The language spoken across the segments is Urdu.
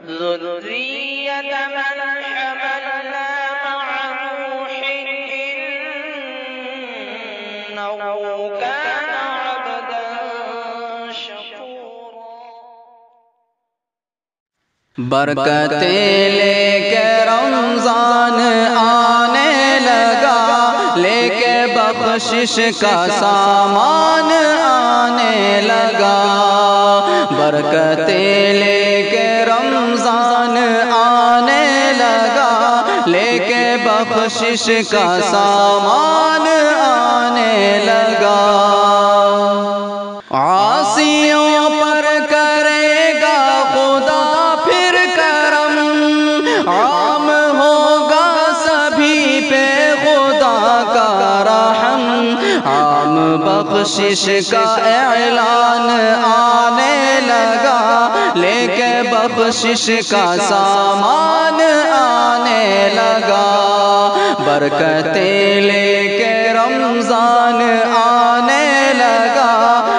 ذرية من حملنا مع نوح إنه كان عبدا شكورا۔ برکتیں لے کے رمضان آنے لگا، لے کے بخشش کا سامان آنے لگا۔ برکتیں لے کے رمضان آنے لگا، لے کے بخشش کا سامان آنے لگا۔ عاصیوں پر کرے گا خدا پھر کرم، عام ہوگا سبھی پہ خدا کا رحم۔ عام بخشش کا اعلان آنے لگا، لے کے بخشش کا سامان آنے لگا۔ برکتیں لے کے رمضان آنے لگا،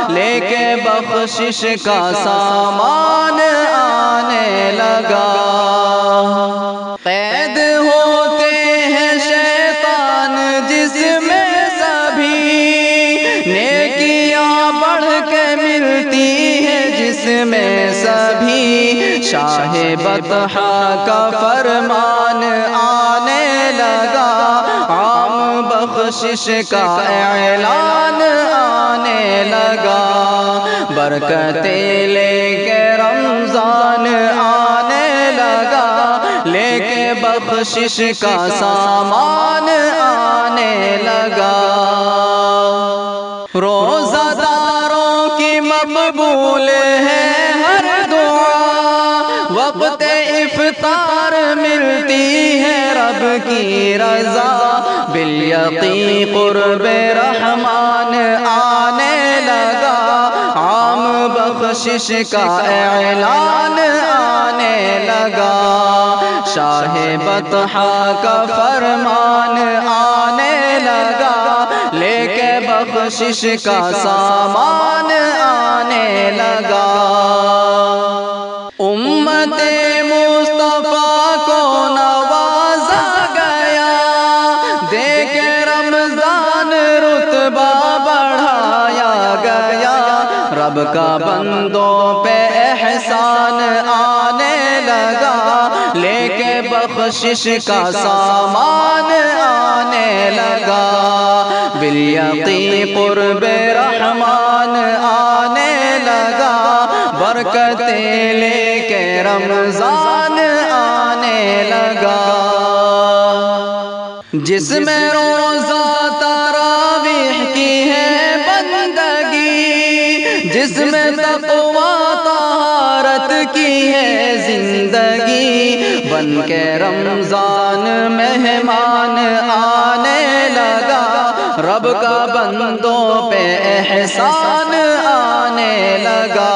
لے کے بخشش کا سامان آنے لگا۔ قید ہوتے ہیں شیطان جس میں سبھی، نیکیاں بڑھ کے ملتی ہے جس میں سبھی۔ شاہ بطحا کا فرمان آنے لگا، عام بخشش کا اعلان آنے لگا۔ برکتیں لے کے رمضان آنے لگا، لے کے بخشش کا سامان آنے لگا۔ روزہ داروں کی مقبول ہے ہر دعا، وقت افطار ملتی ہے رب کی رضا۔ بالیقین قرب رحمان آنے لگا، عام بخشش کا اعلان آنے لگا۔ شاہ بطحا کا فرمان آنے لگا، لے کے بخشش کا سامان آنے لگا۔ امت مصطفیٰ کو نوازا گیا، دے کے رمضان رتبہ بڑھایا گیا۔ رب کا بندوں پہ احسان آنے لگا، لے کے بخشش کا سامان آنے لگا۔ بالیقین قرب رحمان آنے لگا، برکتیں لے کے رمضان آنے لگا۔ جس میں روزہ تراویح کی ہے بندگی، جس میں تقویٰ طہارت کی ہے زندگی، بن کے رمضان مہمان آنے لگا۔ رب کا بندوں پہ احسان آنے لگا۔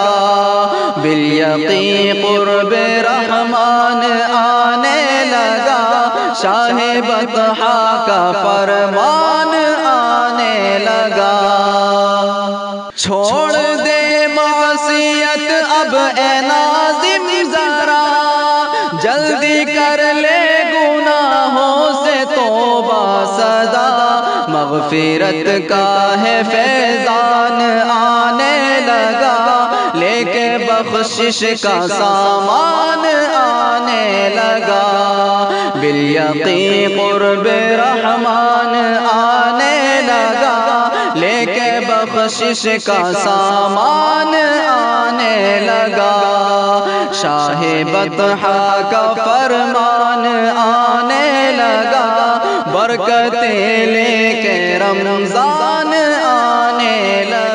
بالیقین قرب رحمان آنے لگا، شاہ بطحا کا فرمان آنے لگا۔ چھوڑ دے معصیت اب اے ناظم ذرا، جلدی کر لے گناہوں سے توبہ صدا۔ مغفرت کا ہے فیضان آنے لگا، لے کے بخشش کا سامان آنے لگا۔ بالیقین قرب رحمان آنے لگا، لے کے بخشش کا سامان آنے لگا۔ شاہ بطحا کا فرمان آنے لگا، برکتیں لے کے رمضان آنے لگا۔